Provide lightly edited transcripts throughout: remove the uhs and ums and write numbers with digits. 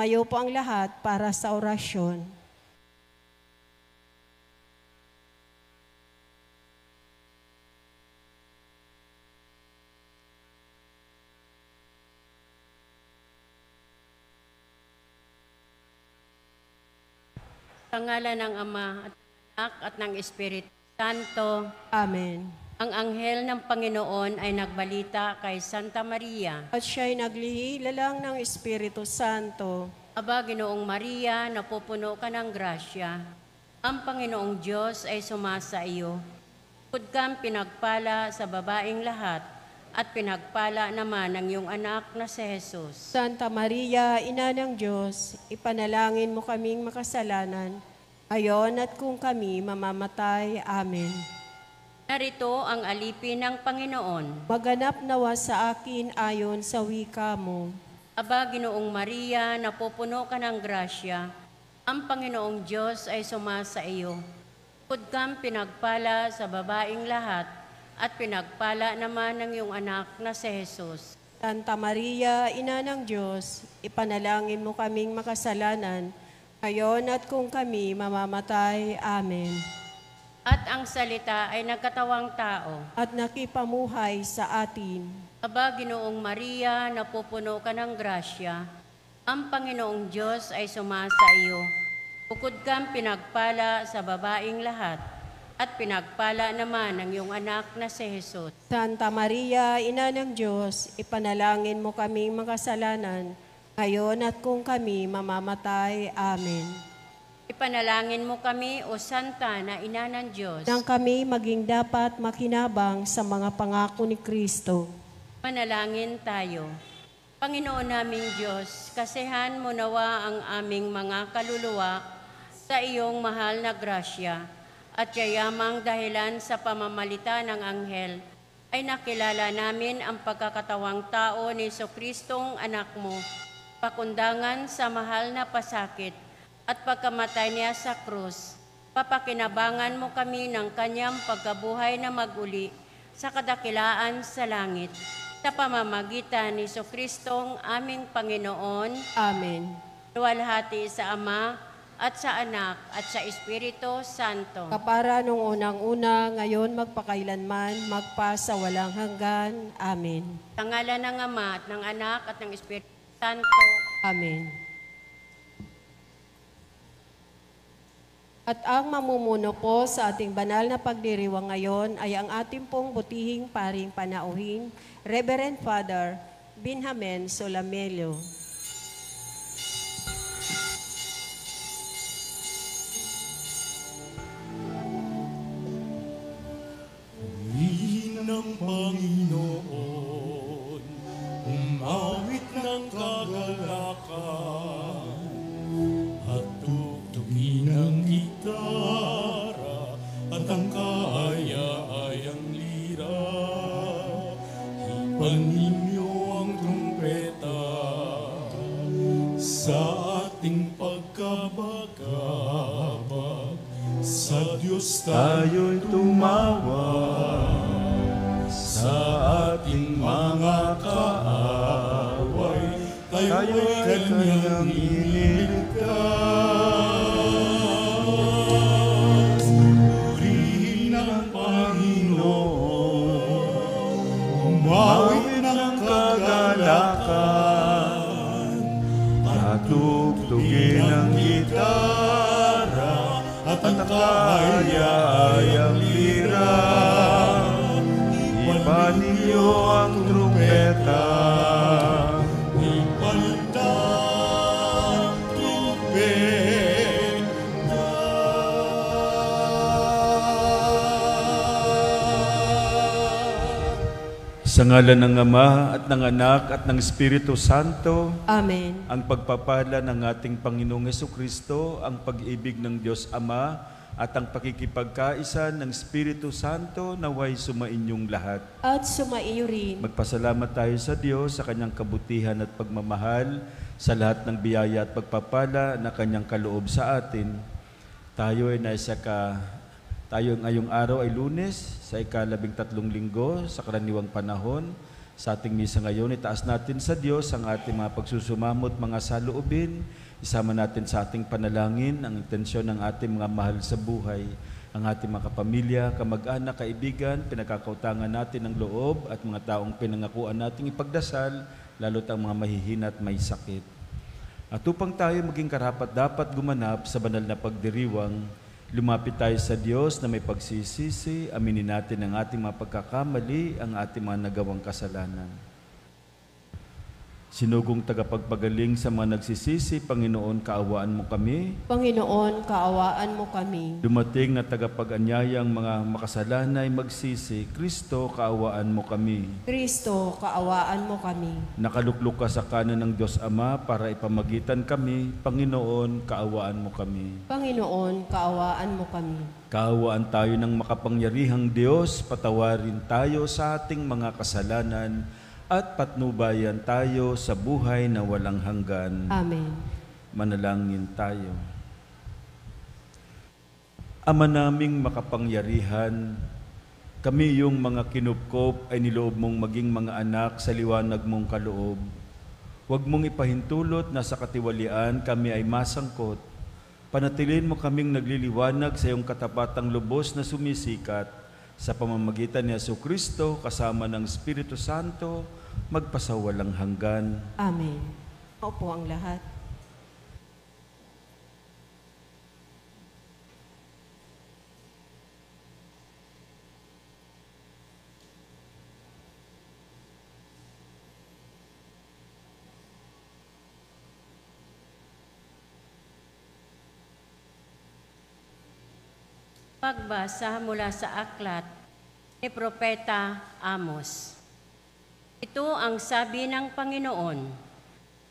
Tumayo po ang lahat para sa orasyon. Sa ngalan ng Ama at ng Anak at ng Espiritu Santo. Amen. Ang anghel ng Panginoon ay nagbalita kay Santa Maria. At siya'y naglihila ng Espiritu Santo. Aba, Ginoong Maria, napupuno ka ng grasya. Ang Panginoong Diyos ay sumasa iyo. Bukod kang pinagpala sa babaeng lahat, at pinagpala naman ng iyong anak na si Jesus. Santa Maria, Ina ng Diyos, ipanalangin mo kaming makasalanan, ngayon at kung kami mamamatay. Amen. Narito ang alipin ng Panginoon. Maganap nawa sa akin ayon sa wika mo. Aba, Ginoong Maria, napupuno ka ng grasya. Ang Panginoong Diyos ay sumasa iyo. Bukod kang pinagpala sa babaeng lahat, at pinagpala naman ng iyong anak na si Jesus. Santa Maria, Ina ng Diyos, ipanalangin mo kaming makasalanan, ngayon at kung kami mamamatay. Amen. At ang salita ay nagkatawang tao. At nakipamuhay sa atin. Aba, Ginoong Maria, napupuno ka ng grasya. Ang Panginoong Diyos ay sumasa iyo. Bukod kang pinagpala sa babaeng lahat, at pinagpala naman ng iyong anak na si Jesus. Santa Maria, Ina ng Diyos, ipanalangin mo kaming makasalanan, ngayon at kung kami mamamatay. Amen. Ipanalangin mo kami, O Santa na Ina ng Diyos, nang kami maging dapat makinabang sa mga pangako ni Kristo. Manalangin tayo. Panginoon naming Diyos, kasihan mo nawa ang aming mga kaluluwa sa iyong mahal na grasya, at yayamang dahilan sa pamamalita ng anghel, ay nakilala namin ang pagkakatawang tao ni Jesucristong anak mo, pakundangan sa mahal na pasakit, at pagkamatay niya sa krus. Papakinabangan mo kami ng kanyang pagkabuhay na maguli sa kadakilaan sa langit, sa pamamagitan ni Jesucristong aming Panginoon. Amen. Luwalhati sa Ama, at sa Anak, at sa Espiritu Santo. Kapara nung unang-una, ngayon magpakailanman, magpa sa walang hanggan. Amen. Sa ngalan ng Ama, at ng Anak, at ng Espiritu Santo. Amen. At ang mamumuno po sa ating banal na pagdiriwang ngayon ay ang ating pong butihing paring panauhin, Reverend Father Benjamin Solamelio. Ng Panginoon, umawit ng kagalakan, at tugtugin ng gitara, at ang kaaya-ayang lira. Hipan ninyo ang trumpeta, sa ating pagkabagabag, sa Diyos tayo'y tumawag. Sa ating mga kaaway, tayo'y kanyang iniligtas. Purihin ang Panginoon, umawit ng kagalakan, patugtugin ang gitara, at ang kaaya-ayang lira. Ipan ninyo ang trumpeta, ipandang trumpeta. Sa ngalan ng Ama at ng Anak at ng Espiritu Santo. Amen. Ang pagpapala ng ating Panginoong Jesucristo, ang pag-ibig ng Diyos Ama, at ang pakikipagkaisa ng Espiritu Santo naway sumainyong lahat. At sumaiyo rin. Magpasalamat tayo sa Diyos sa kanyang kabutihan at pagmamahal, sa lahat ng biyaya at pagpapala na kanyang kaloob sa atin. Tayo ngayong araw ay Lunes, sa ika-13 linggo sa karaniwang panahon. Sa ating misa ngayon, itaas natin sa Diyos ang ating mga pagsusumamot, mga saloobin. Isama natin sa ating panalangin ang intensyon ng ating mga mahal sa buhay, ang ating mga kapamilya, kamag-anak, kaibigan, pinagkakautangan natin ng loob at mga taong pinangakuan nating ipagdasal, lalo't ang mga mahihina at may sakit. At upang tayo maging karapat-dapat gumanap sa banal na pagdiriwang, lumapit tayo sa Diyos na may pagsisisi, aminin natin ang ating mga pagkakamali, ang ating mga nagawang kasalanan. Sinugong tagapagpagaling sa mga nagsisisi, Panginoon, kaawaan mo kami. Panginoon, kaawaan mo kami. Dumating na tagapag-anyayang mga makasalanay magsisi, Kristo, kaawaan mo kami. Kristo, kaawaan mo kami. Nakaluklok ka sa kanan ng Diyos Ama para ipamagitan kami, Panginoon, kaawaan mo kami. Panginoon, kaawaan mo kami. Kaawaan tayo ng makapangyarihang Diyos, patawarin tayo sa ating mga kasalanan, at patnubayan tayo sa buhay na walang hanggan. Amen. Manalangin tayo. Ama naming makapangyarihan, kami yung mga kinupkop ay niloob mong maging mga anak sa liwanag mong kaloob. Huwag mong ipahintulot na sa katiwalian kami ay masangkot. Panatilin mo kaming nagliliwanag sa iyong katapatang lubos na sumisikat sa pamamagitan ni Jesucristo kasama ng Espiritu Santo, magpasawalang hanggan. Amen. Opo ang lahat. Pagbasa mula sa aklat ni Propeta Amos. Ito ang sabi ng Panginoon,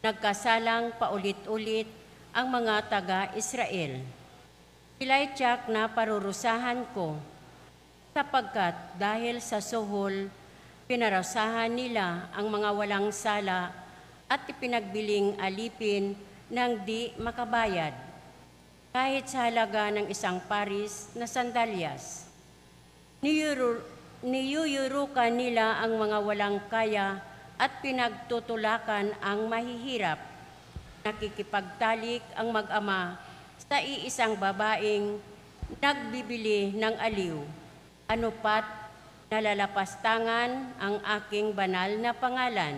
nagkasalang paulit-ulit ang mga taga-Israel. Sila'y tiyak na parurusahan ko, sapagkat dahil sa suhol, pinarusahan nila ang mga walang sala at ipinagbiling alipin ng di makabayad, kahit sa halaga ng isang paris na sandalyas. Niyuyurukan nila ang mga walang kaya at pinagtutulakan ang mahihirap. Nakikipagtalik ang mag-ama sa iisang babaeng nagbibili ng aliw. Ano pat nalalapastangan ang aking banal na pangalan.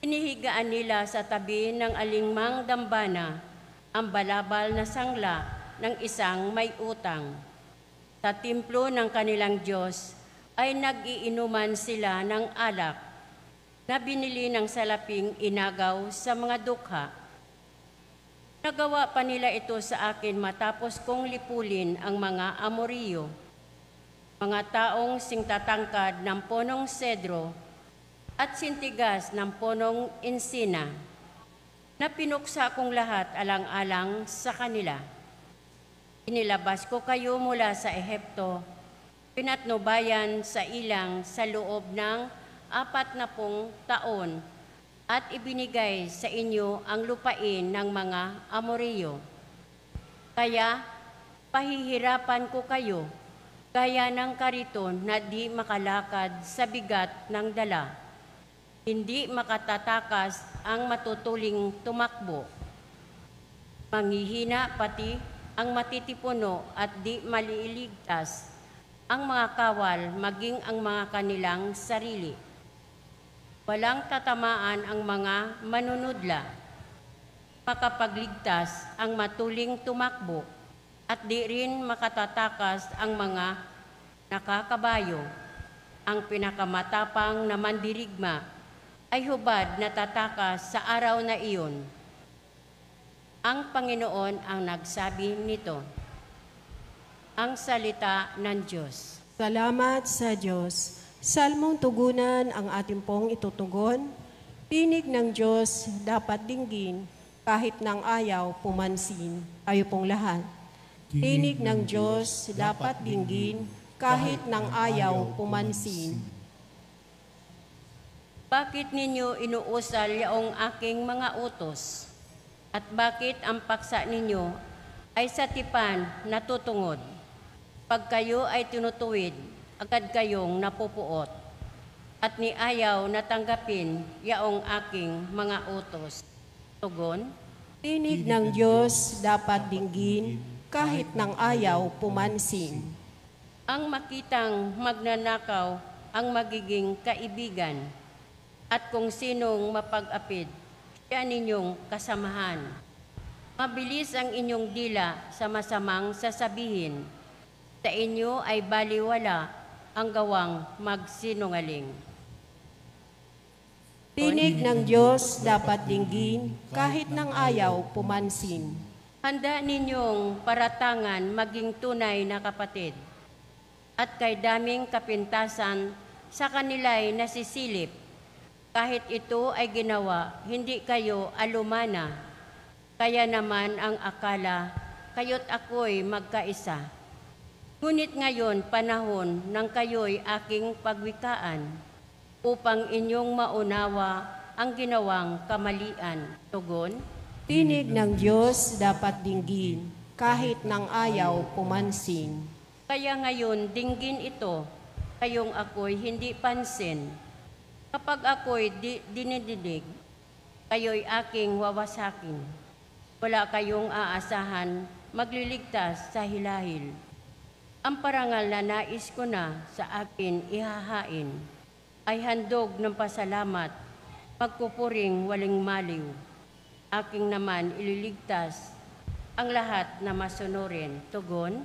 Inihigaan nila sa tabi ng alingmang dambana ang balabal na sangla ng isang may utang. Sa templo ng kanilang Diyos ay nag-iinuman sila ng alak na binili ng salaping inagaw sa mga dukha. Nagawa pa nila ito sa akin matapos kong lipulin ang mga Amoryo, mga taong singtatangkad ng punong sedro at sintigas ng punong insina, na pinuksa kong lahat alang-alang sa kanila. Inilabas ko kayo mula sa Ehipto, pinatnubayan sa ilang sa loob ng 40 taon, at ibinigay sa inyo ang lupain ng mga Amoryo. Kaya pahihirapan ko kayo, gaya ng kariton na di makalakad sa bigat ng dala. Hindi makatatakas ang matutuling tumakbo. Manghihina pati ang matitipuno at di maliligtas ang mga kawal maging ang mga kanilang sarili. Walang tatamaan ang mga manunudla. Makapagligtas ang matuling tumakbo at di rin makatatakas ang mga nakakabayo. Ang pinakamatapang na mandirigma ay hubad na tatakas sa araw na iyon. Ang Panginoon ang nagsabi nito. Ang salita ng Diyos. Salamat sa Diyos. Salmong tugunan ang ating pong itutugon. Tinig ng Diyos dapat dinggin kahit ng ayaw pumansin. Tayo pong lahat. Tinig ng Diyos dapat dinggin kahit ng ayaw pumansin. Bakit ninyo inuusal yaong aking mga utos? At bakit ang paksa ninyo ay sa tipan natutungod? Pag kayo ay tinutuwid, agad kayong napupuot. at ni ayaw natanggapin yaong aking mga utos. Tugon, Tinig ng Diyos dapat dinggin kahit ng ayaw pumansin. ang makitang magnanakaw ang magiging kaibigan, at kung sinong mapag-apid, siya ninyong kasamahan. Mabilis ang inyong dila sa masamang sasabihin. Sa inyo ay baliwala ang gawang magsinungaling. Tinig ng Diyos dapat dinggin kahit ng ayaw pumansin. Handa ninyong paratangan maging tunay na kapatid, at kay daming kapintasan sa kanila'y nasisilip. Kahit ito ay ginawa, hindi kayo alumana. Kaya naman ang akala, kayo't ako'y magkaisa. Ngunit ngayon panahon ng kayo'y aking pagwikaan, upang inyong maunawa ang ginawang kamalian. Tugon, Tinig ng Diyos dapat dinggin kahit ng ayaw pumansin. kaya ngayon dinggin ito, kayong ako'y hindi pansin. Kapag ako'y dinidinig, kayo'y aking wawasakin. Wala kayong aasahan, magliligtas sa hilahil. Ang parangal na nais ko na sa akin ihahain, ay handog ng pasalamat, pagpupuring waling maliw. Aking naman ililigtas ang lahat na masunurin. Tugon,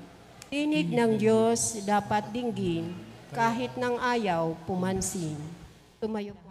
Tinig ng Diyos dapat dinggin kahit ng ayaw pumansin. Tumayo po.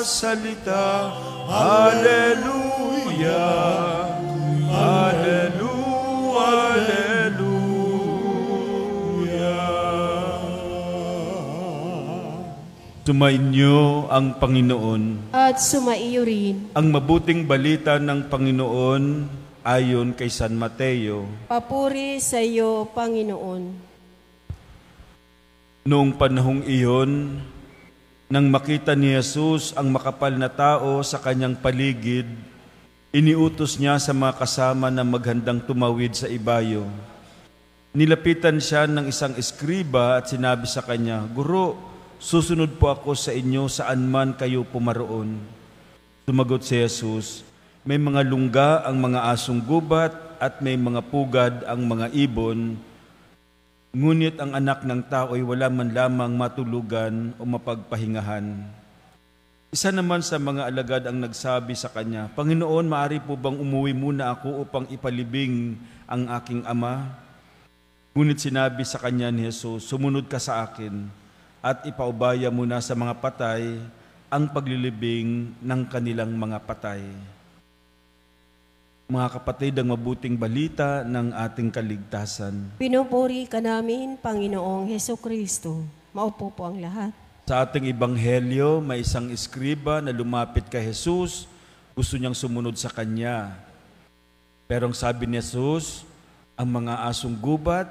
Salita, Hallelujah, Hallelujah, Hallelujah. Sumainyo ang Panginoon. At sumaiyo rin. Ang mabuting balita ng Panginoon ayon kay San Mateo. Papuri sa iyo, Panginoon. Noong panahong iyon, nang makita ni Jesus ang makapal na tao sa kanyang paligid, iniutos niya sa mga kasama na maghandang tumawid sa ibayo. Nilapitan siya ng isang eskriba at sinabi sa kanya, Guro, susunod po ako sa inyo saan man kayo pumaroon. Sumagot si Jesus, may mga lungga ang mga asong gubat at may mga pugad ang mga ibon, ngunit ang anak ng tao ay wala man lamang matulugan o mapagpahingahan. Isa naman sa mga alagad ang nagsabi sa kanya, Panginoon, maaari po bang umuwi muna ako upang ipalibing ang aking ama? Ngunit sinabi sa kanya ni Jesus, sumunod ka sa akin at ipaubaya muna sa mga patay ang paglilibing ng kanilang mga patay. Mga kapatid, ang mabuting balita ng ating kaligtasan. Pinupuri ka namin, Panginoong Hesukristo. Maupo po ang lahat. Sa ating ebanghelyo, may isang eskriba na lumapit kay Jesus, gusto niyang sumunod sa kanya. Pero ang sabi ni Jesus, ang mga asong gubat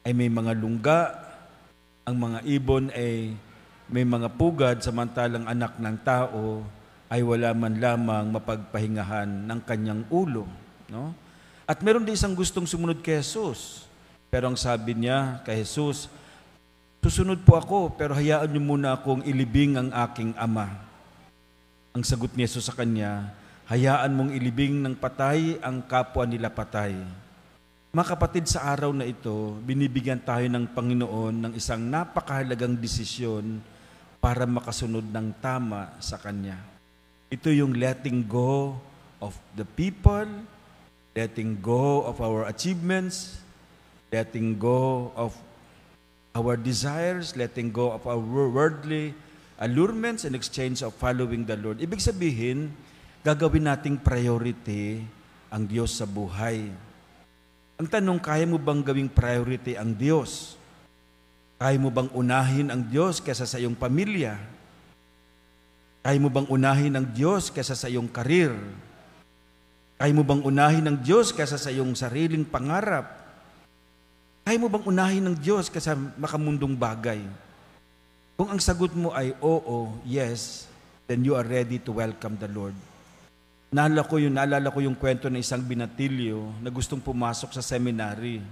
ay may mga lungga, ang mga ibon ay may mga pugad, samantalang anak ng tao ay wala man lamang mapagpahingahan ng kanyang ulo. No? At meron din isang gustong sumunod kay Jesus. Pero ang sabi niya kay Jesus, susunod po ako, pero hayaan niyo muna akong ilibing ang aking ama. Ang sagot ni Jesus sa kanya, hayaan mong ilibing ng patay ang kapwa nila patay. Mga kapatid, sa araw na ito, binibigyan tayo ng Panginoon ng isang napakahalagang desisyon para makasunod ng tama sa Kanya. Ito yung letting go of the people, letting go of our achievements, letting go of our desires, letting go of our worldly allurements in exchange of following the Lord. Ibig sabihin, gagawin nating priority ang Diyos sa buhay. Ang tanong, kaya mo bang gawing priority ang Diyos? Kaya mo bang unahin ang Diyos kaysa sa iyong pamilya? Kaya mo bang unahin ang Diyos kaysa sa iyong karir? Kaya mo bang unahin ang Diyos kaysa sa iyong sariling pangarap? Kaya mo bang unahin ng Diyos kaysa makamundong bagay? Kung ang sagot mo ay oo, yes, then you are ready to welcome the Lord. Naalala ko yung kwento ng isang binatilyo na gustong pumasok sa seminary.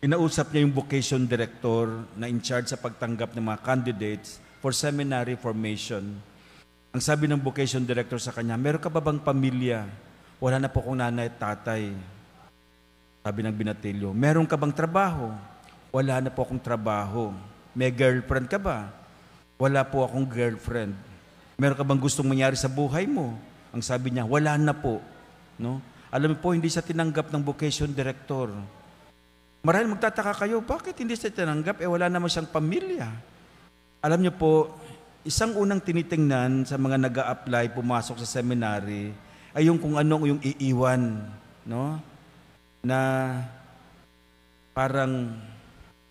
Inausap niya yung vocation director na in charge sa pagtanggap ng mga candidates for seminary formation. Ang sabi ng vocation director sa kanya, meron ka ba bang pamilya? Wala na po akong nanay at tatay. Sabi ng binatilyo, meron ka bang trabaho? Wala na po akong trabaho. May girlfriend ka ba? Wala po akong girlfriend. Meron ka bang gustong mangyari sa buhay mo? Ang sabi niya, wala na po. No? Alam mo po, hindi siya tinanggap ng vocation director. Marahil magtataka kayo, bakit hindi siya tinanggap? Wala naman siyang pamilya. Alam niyo po, isang unang tinitingnan sa mga nag-a-apply, pumasok sa seminary, ay yung kung anong yung iiwan, no? Na parang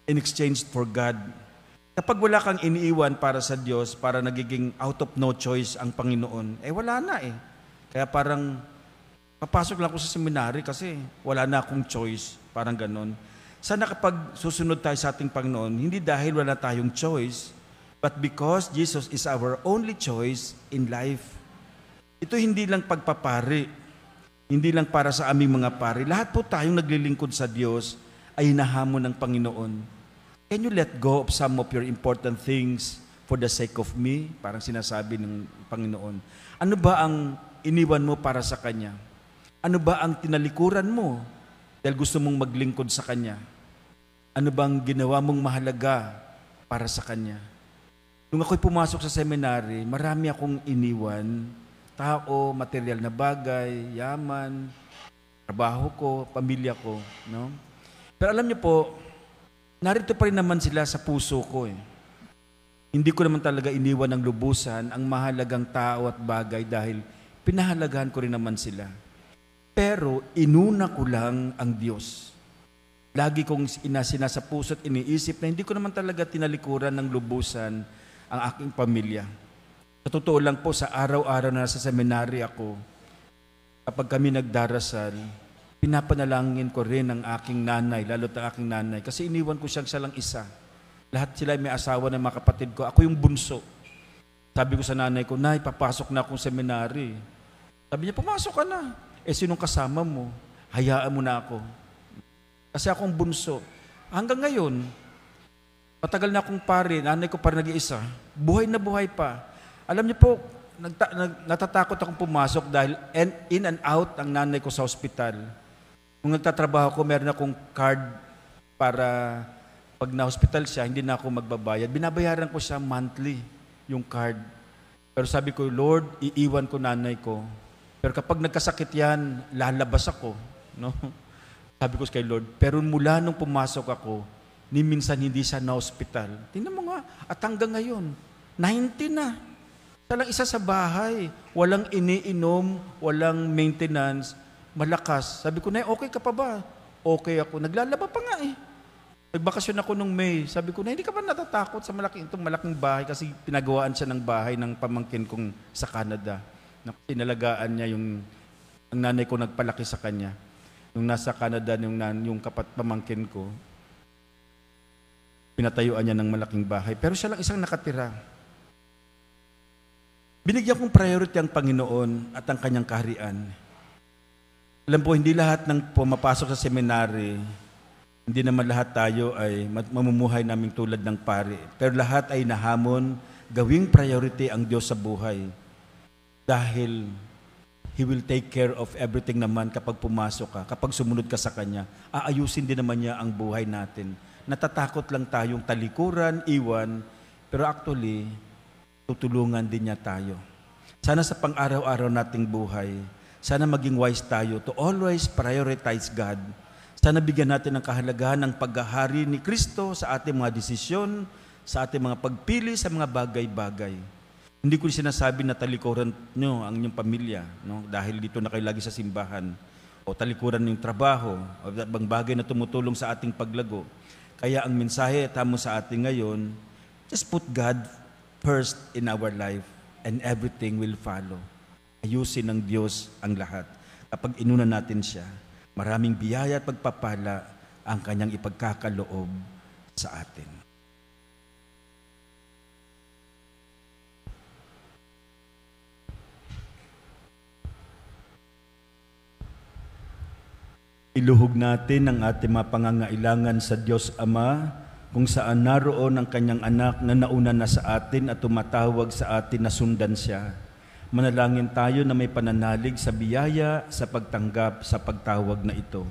in exchange for God. Kapag wala kang iniiwan para sa Diyos, para nagiging out of no choice ang Panginoon, wala na eh. Kaya parang, papasok lang ako sa seminary kasi wala na akong choice, parang ganon. Sana kapag susunod tayo sa ating Panginoon, hindi dahil wala tayong choice, but because Jesus is our only choice in life. Ito hindi lang pagpapari, hindi lang para sa aming mga pari. Lahat po tayong naglilingkod sa Diyos ay hinahamon ng Panginoon. Can you let go of some of your important things for the sake of me? Parang sinasabi ng Panginoon. Ano ba ang iniwan mo para sa Kanya? Ano ba ang tinalikuran mo dahil gusto mong maglingkod sa Kanya? Ano bang ginawa mong mahalaga para sa Kanya? Nung ako'y pumasok sa seminary, marami akong iniwan. Tao, material na bagay, yaman, trabaho ko, pamilya ko. No? Pero alam niyo po, narito pa rin naman sila sa puso ko. Hindi ko naman talaga iniwan ng lubusan ang mahalagang tao at bagay dahil pinahalagahan ko rin naman sila. Pero inuna ko lang ang Diyos. Lagi kong sinasa puso at iniisip na hindi ko naman talaga tinalikuran ng lubusan ang aking pamilya. Sa totoo lang po, sa araw-araw na nasa seminary ako, kapag kami nagdarasal, pinapanalangin ko rin ang aking nanay, lalo ang aking nanay, kasi iniwan ko siya lang isa. Lahat sila may asawa ng mga kapatid ko. Ako yung bunso. Sabi ko sa nanay ko, Nay, papasok na akong seminary. Sabi niya, pumasok ka na. Sinong kasama mo? Hayaan mo na ako. Kasi akong bunso. Hanggang ngayon, matagal na akong pare, nanay ko parang nag-iisa. Buhay na buhay pa. Alam niyo po, natatakot akong pumasok dahil in and out ang nanay ko sa ospital. Kung nagtatrabaho ko, meron akong card para pag na-hospital siya, hindi na ako magbabayad. Binabayaran ko siya monthly, yung card. Pero sabi ko, Lord, iiwan ko nanay ko. Pero kapag nagkasakit yan, lalabas ako. No? Sabi ko kay Lord, pero mula nung pumasok ako, ni minsan hindi siya na-hospital. Tingnan mo nga, at hanggang ngayon, 90 na. Siya lang isa sa bahay, walang iniinom, walang maintenance, malakas. Sabi ko, Nay, okay ka pa ba? Okay ako. Naglalaba pa nga eh. Nagbakasyon ako nung May. Sabi ko, Nay, hindi ka ba natatakot sa itong malaking bahay? Kasi pinagawaan siya ng bahay ng pamangkin kong sa Canada. Inalagaan niya ang nanay ko nagpalaki sa kanya. Nung nasa Canada, yung pamangkin ko, pinatayuan niya ng malaking bahay. Pero siya lang isang nakatira. Binigyan kong priority ang Panginoon at ang Kanyang kaharian. Alam po, hindi lahat ng pumapasok sa seminary, hindi naman lahat tayo ay mamumuhay namin tulad ng pari. Pero lahat ay nahamon, gawing priority ang Diyos sa buhay. Dahil He will take care of everything naman kapag pumasok ka, kapag sumunod ka sa Kanya. Aayusin din naman niya ang buhay natin. Natatakot lang tayong talikuran, iwan, pero actually, tutulungan din niya tayo. Sana sa pang-araw-araw nating buhay, sana maging wise tayo to always prioritize God Sana bigyan natin ng kahalagahan ng paghahari ni Kristo sa ating mga desisyon, sa ating mga pagpili sa mga bagay-bagay. Hindi ko sinasabi na talikuran nyo ang inyong pamilya, no? Dahil dito na kayo lagi sa simbahan, o talikuran yung trabaho, o ibang bagay na tumutulong sa ating paglago. Kaya ang mensahe tamo sa atin ngayon, just put God first in our life and everything will follow. Ayusin ng Diyos ang lahat. Kapag inuna natin siya, maraming biyaya at pagpapala ang kanyang ipagkakaloob sa atin. Iluhog natin ang ating mga pangangailangan sa Diyos Ama, kung saan naroon ang kanyang anak na nauna na sa atin at tumatawag sa atin na sundan siya. Manalangin tayo na may pananalig sa biyaya, sa pagtanggap, sa pagtawag na ito.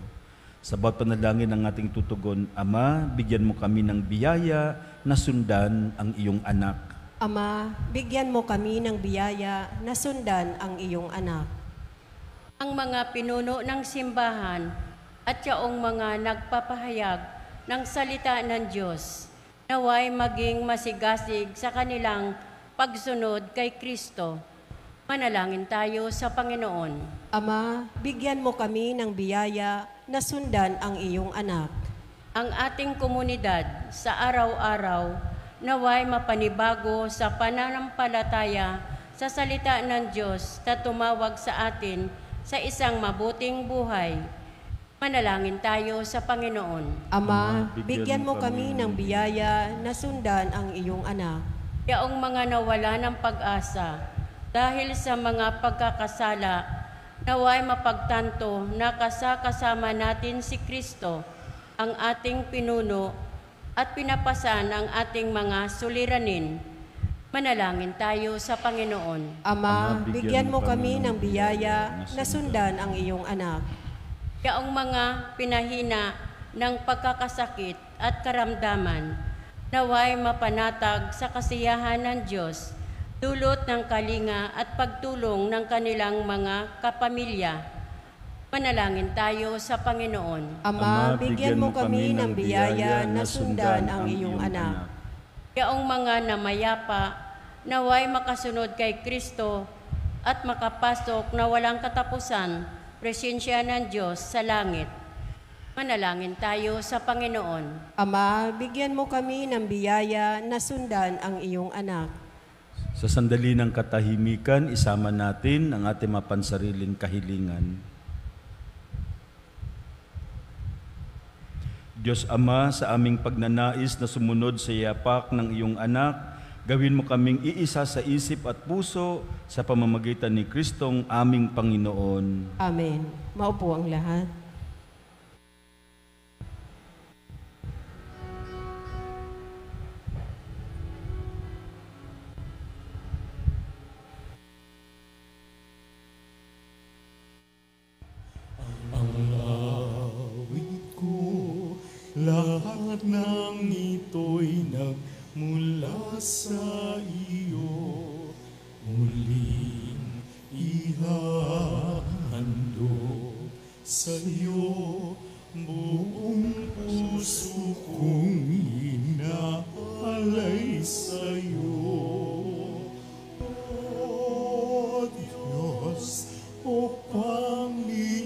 Sa bawat panalangin ng ating tutugon, Ama, bigyan mo kami ng biyaya na sundan ang iyong anak. Ama, bigyan mo kami ng biyaya na sundan ang iyong anak. Ang mga pinuno ng simbahan at yaong mga nagpapahayag ng salita ng Diyos, naway maging masigasig sa kanilang pagsunod kay Kristo. Manalangin tayo sa Panginoon. Ama, bigyan mo kami ng biyaya na sundan ang iyong anak. Ang ating komunidad sa araw-araw naway mapanibago sa pananampalataya sa salita ng Diyos na tumawag sa atin sa isang mabuting buhay. Manalangin tayo sa Panginoon. Ama, bigyan mo kami ng biyaya na sundan ang iyong anak. Yaong mga nawala ng pag-asa dahil sa mga pagkakasala, naway mapagtanto na kasama natin si Kristo, ang ating pinuno, at pinapasan ang ating mga suliranin. Manalangin tayo sa Panginoon. Ama, bigyan mo kami ng biyaya na sundan ang iyong anak. Yaong mga pinahina ng pagkakasakit at karamdaman, naway mapanatag sa kasiyahan ng Diyos, dulot ng kalinga at pagtulong ng kanilang mga kapamilya. Manalangin tayo sa Panginoon. Ama, bigyan mo kami ng biyaya na sundan ang iyong anak. Yaong mga namayapa, naway makasunod kay Kristo at makapasok na walang katapusan, presensya ng Diyos sa langit. Manalangin tayo sa Panginoon. Ama, bigyan mo kami ng biyaya na sundan ang iyong anak. Sa sandali ng katahimikan, isama natin ang ating mapansariling kahilingan. Diyos Ama, sa aming pagnanais na sumunod sa yapak ng iyong anak, gawin mo kaming iisa sa isip at puso sa pamamagitan ni Kristong aming Panginoon. Amen. Maupo ang lahat. Lahat ng ito'y nagmula sa iyo, muling ihahandog sa iyo, buong puso kong inaalay sa iyo. O Diyos, o Panginoon,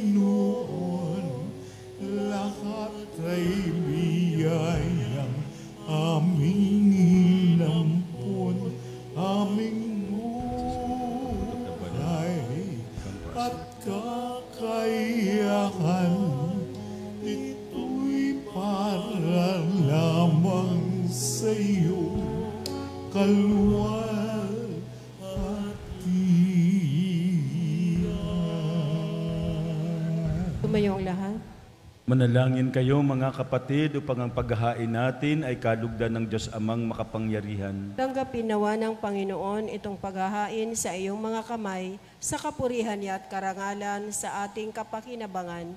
lahat ay biyayang aming inampon, aming buhay at kakayahan. Ito'y para lamang sa iyo, kaluwalhatian. Tumayo ang lahat. Manalangin kayo mga kapatid upang ang paghahain natin ay kalugdan ng Diyos Amang makapangyarihan. Tanggapin nawa ng Panginoon itong paghahain sa iyong mga kamay sa kapurihan niya at karangalan sa ating kapakinabangan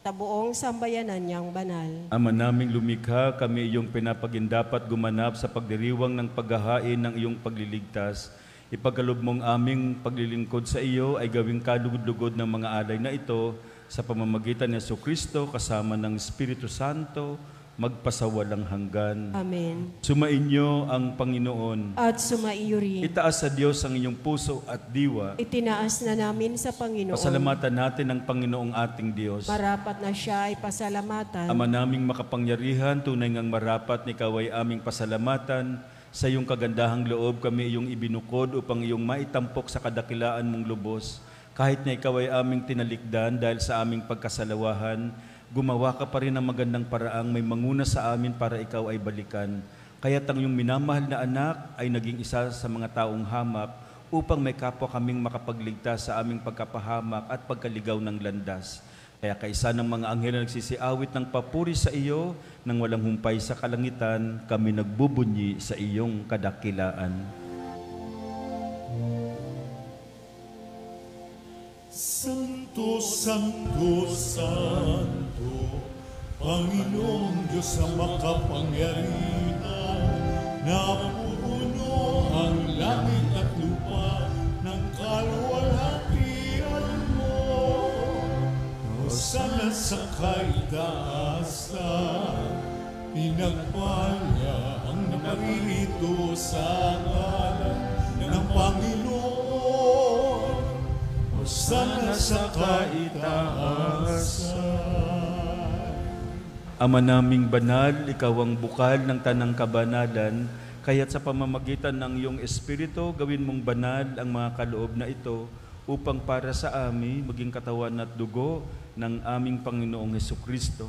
sa buong sambayanan niyang banal. Ama naming lumikha, kami iyong pinapagindapat gumanap sa pagdiriwang ng paghahain ng iyong pagliligtas. Ipagkaloob mong aming paglilingkod sa iyo ay gawing kalugod-lugod ng mga alay na ito sa pamamagitan ni Jesucristo kasama ng Espiritu Santo, magpasawalang hanggan. Amen. Sumainyo ang Panginoon. At sumaiyo rin. Itaas sa Diyos ang inyong puso at diwa. Itinaas na namin sa Panginoon. Pasalamatan natin ang Panginoong ating Diyos. Marapat na siya ay pasalamatan. Ama naming makapangyarihan, tunay ngang marapat ni ikaw ay aming pasalamatan. Sa iyong kagandahang loob kami iyong ibinukod upang iyong maitampok sa kadakilaan mong lubos. Kahit na ikaw ay aming tinalikdan dahil sa aming pagkasalawahan, gumawa ka pa rin ng magandang paraang may manguna sa amin para ikaw ay balikan. Kaya't ang iyong minamahal na anak ay naging isa sa mga taong hamak upang may kapwa kaming makapagligtas sa aming pagkapahamak at pagkaligaw ng landas. Kaya kaisa ng mga anghel na nagsisiawit ng papuri sa iyo, nang walang humpay sa kalangitan, kami nagbubunyi sa iyong kadakilaan. Santo, Santo, Santo, Panginoong Diyos na makapangyarihan, napupuno ang langit at lupa ng kaluwalhatian mo. Hosana sa kaitaasan, pinagpala ang naparirito sa ngalan ng Panginoon. Hosana sa kaitaasan. Ama naming banal, ikaw ang bukal ng tanang kabanalan, kaya't sa pamamagitan ng iyong Espiritu, gawin mong banal ang mga kaloob na ito upang para sa amin maging katawan at dugo ng aming Panginoong Hesukristo.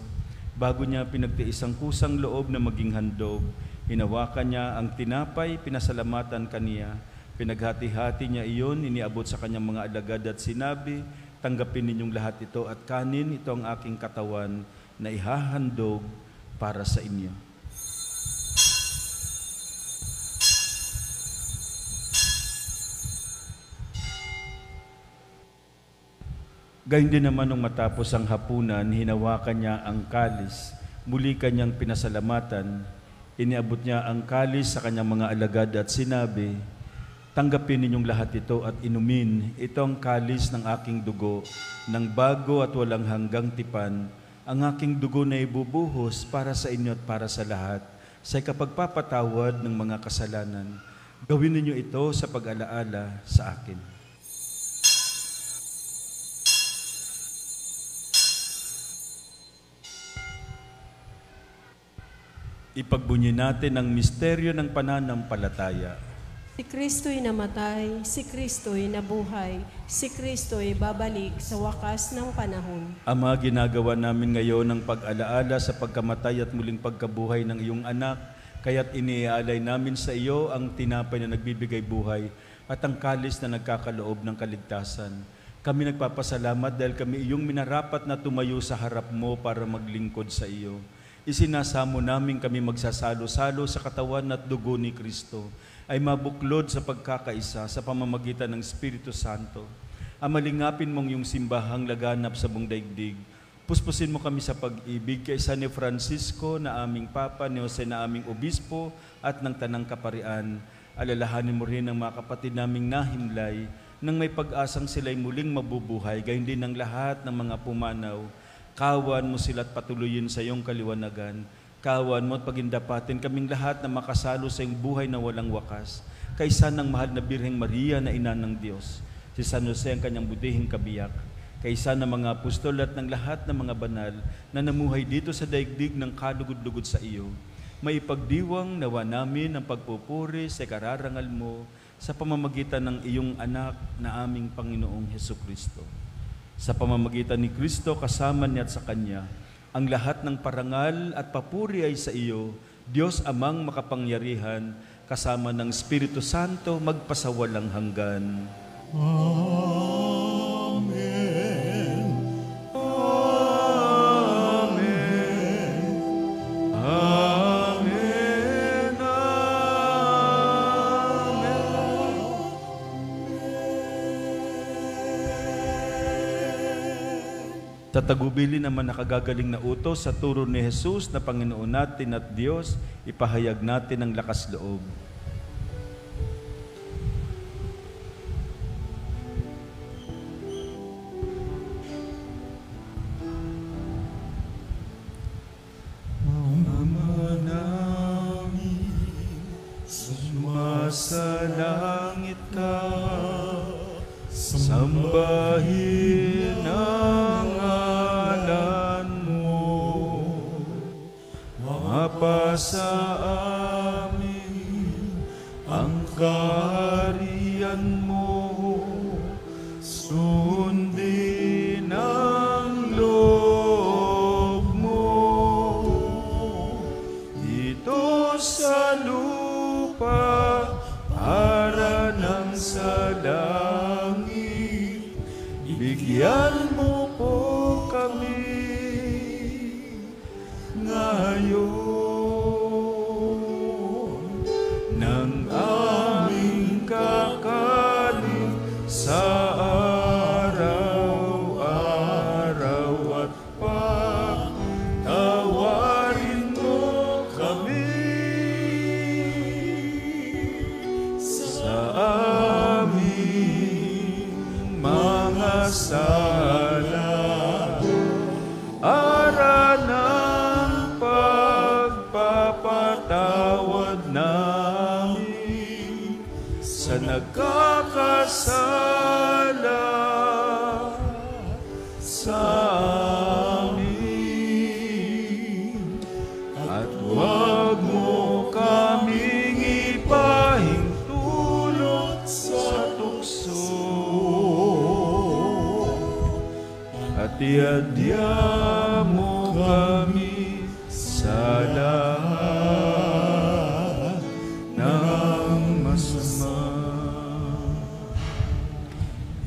Bago niya pinagtiis ang kusang loob na maging handog, hinawakan niya ang tinapay, pinasalamatan kaniya, pinaghati-hati niya iyon, iniabot sa kanyang mga alagad at sinabi, tanggapin ninyong lahat ito at kanin, ito ang aking katawan na ihahandog para sa inyo. Gayun din naman nung matapos ang hapunan, hinawakan niya ang kalis, muli kanyang pinasalamatan, iniabot niya ang kalis sa kanyang mga alagad at sinabi, tanggapin ninyong lahat ito at inumin, ito ang kalis ng aking dugo, ng bago at walang hanggang tipan, ang aking dugo na ibubuhos para sa inyo at para sa lahat, sa ikapagpapatawad ng mga kasalanan. Gawin ninyo ito sa pag-alaala sa akin. Ipagbunyi natin ang misteryo ng pananampalataya. Si Kristo'y namatay, si Kristo'y nabuhay, si Kristo'y babalik sa wakas ng panahon. Ama, ginagawa namin ngayon ang pag-alaala sa pagkamatay at muling pagkabuhay ng iyong anak, kaya't iniaalay namin sa iyo ang tinapay na nagbibigay buhay at ang kalis na nagkakaloob ng kaligtasan. Kami nagpapasalamat dahil kami iyong minarapat na tumayo sa harap mo para maglingkod sa iyo. Isinasamo namin kami magsasalo-salo sa katawan at dugo ni Kristo ay mabuklod sa pagkakaisa sa pamamagitan ng Espiritu Santo. Amalingapin mong yung simbahang laganap sa buong daigdig. Puspusin mo kami sa pag-ibig kay San Francisco na aming Papa, ni Jose na aming Obispo at ng Tanang Kaparian. Alalahanin mo rin ang mga kapatid naming nahimlay nang may pag-asang sila'y muling mabubuhay, gayon din ang lahat ng mga pumanaw. Kawan mo sila at patuloyin sa iyong kaliwanagan. Kawan mo at pagindapatin kaming lahat na makasalo sa iyong buhay na walang wakas. Kaysa ng mahal na Birheng Maria na ina ng Diyos, si San Jose ang kanyang budihing kabiyak, kaysa ng mga apostol at ng lahat ng mga banal na namuhay dito sa daigdig ng kalugod-lugod sa iyo, maipagdiwang nawa namin ang pagpupuri sa kararangal mo sa pamamagitan ng iyong anak na aming Panginoong Hesukristo. Sa pamamagitan ni Kristo, kasama niya at sa Kanya, ang lahat ng parangal at papuri ay sa iyo, Diyos Amang makapangyarihan, kasama ng Espiritu Santo, magpasawalang hanggan. Amen. Amen. Amen. Sa tagubili naman nakagagaling na utos sa turo ni Jesus na Panginoon natin at Diyos, ipahayag natin ang lakas loob. langit ka, sambahin ang ngalan mo, mapasa amin ang kaharian mo, sundin ang loob mo, dito sa lupa para nang sa langit. Bigyan mo po kami ngayon ng aming kakanin sa araw-araw at pagtawarin mo kami sa aming mga sala, ara ng pagpapatawad namin sa nagkakasala sa amin, at huwag mo kaming ipahintulot sa tukso, at iadya mo kami sa lahat ng masama.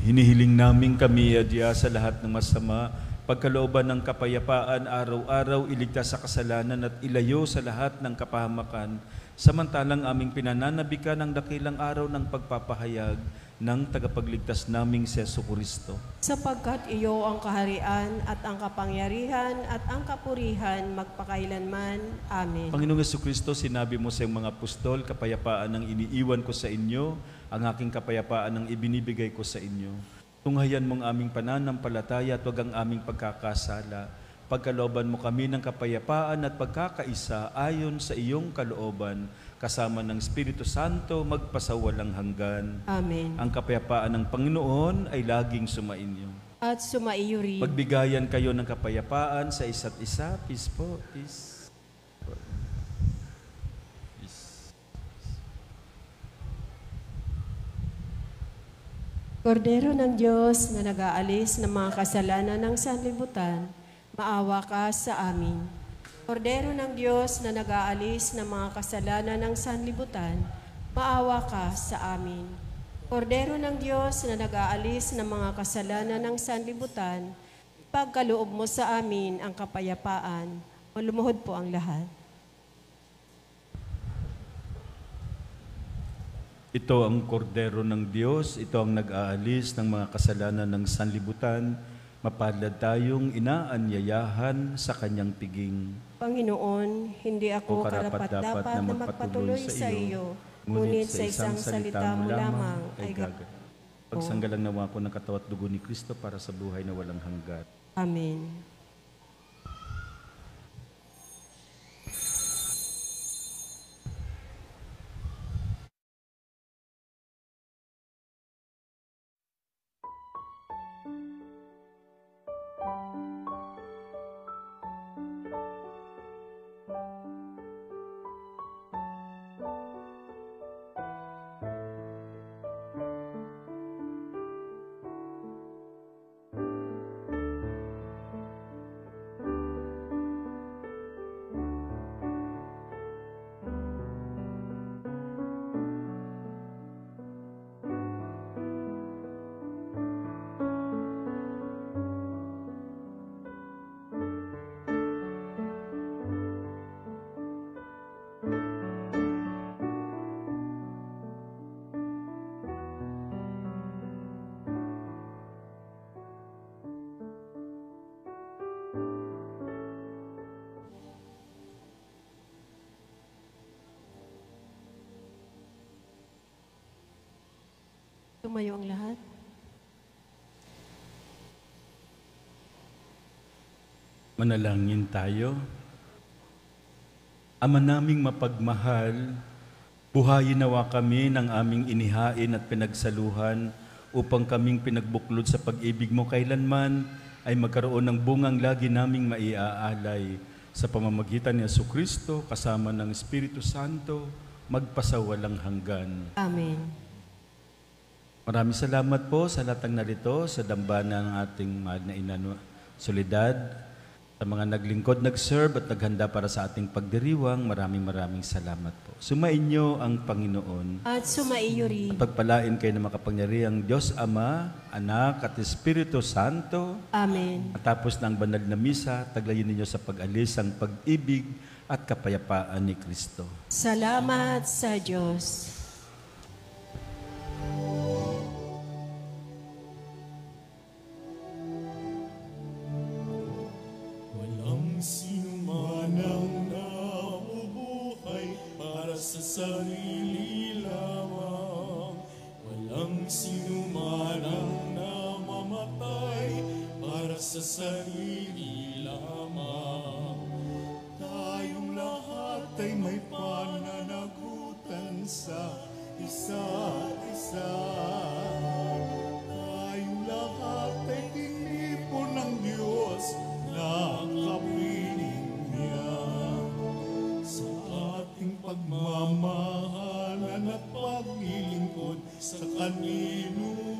Hinihiling namin kami iadya sa lahat ng masama, pagkalooban ng kapayapaan, araw-araw iligtas sa kasalanan at ilayo sa lahat ng kapahamakan, samantalang aming pinananabikan ang dakilang araw ng pagpapahayag ng tagapagligtas naming si Jesucristo. Sapagkat iyo ang kaharian at ang kapangyarihan at ang kapurihan magpakailanman. Amen. Panginoong Jesucristo, sinabi mo sa iyong mga apostol, kapayapaan ang iniiwan ko sa inyo, ang aking kapayapaan ang ibinibigay ko sa inyo. Tunghayan mong aming pananampalataya at wag ang aming pagkakasala. Pagkalooban mo kami ng kapayapaan at pagkakaisa ayon sa iyong kalooban, kasama ng Espiritu Santo magpasawalang hanggan. Amen. Ang kapayapaan ng Panginoon ay laging sumainyo. At sumaiyo rin. Magbigayan kayo ng kapayapaan sa isa't isa. Peace po, peace. Kordero ng Diyos na nag-aalis ng mga kasalanan ng sanlibutan, maawa ka sa amin. Kordero ng Diyos na nag-aalis ng mga kasalanan ng sanlibutan, maawa ka sa amin. Kordero ng Diyos na nag-aalis ng mga kasalanan ng sanlibutan, pagkaloob mo sa amin ang kapayapaan. Malumuhod po ang lahat. Ito ang kordero ng Diyos, ito ang nag-aalis ng mga kasalanan ng sanlibutan. Mapalad tayong inaanyayahan sa kanyang piging. Panginoon, hindi ako karapat-dapat na magpatuloy sa iyo, ngunit sa isang salita mo lamang ay gagawin. Pagsanggalang nawa ko ng katawan at dugo ni Kristo para sa buhay na walang hanggan. Amen. Tumayo ang lahat. Manalangin tayo. Ama naming mapagmahal, Buhayin nawa kami ng aming inihain at pinagsaluhan upang kaming pinagbuklod sa pag-ibig mo kailanman ay magkaroon ng bungang lagi naming maiaalay sa pamamagitan ni Jesucristo kasama ng Espiritu Santo magpasawalang hanggan. Amen. Maraming salamat po sa lahat ng narito sa dambana ng ating mahal na Ina Soledad, sa mga naglingkod, nag-serve at naghanda para sa ating pagdiriwang. Maraming salamat po. Sumainyo ang Panginoon. At sumaiyo rin. At pagpalain kayo ng makapangyarihang Diyos Ama, Anak at Espiritu Santo. Amen. At tapos ng banal na misa, taglayin ninyo sa pag-alis ang pag-ibig at kapayapaan ni Kristo. Salamat sa Diyos. Walang sino man ang nabubuhay para sa sarili lamang. Walang sino man ang namamatay para sa sarili lamang. Tayong lahat ay may pananagutan sa isa't isa. Tayong lahat ay tinipon ng Diyos na kapiling niya. Sa ating pagmamahalan at paglilingkod sa kanino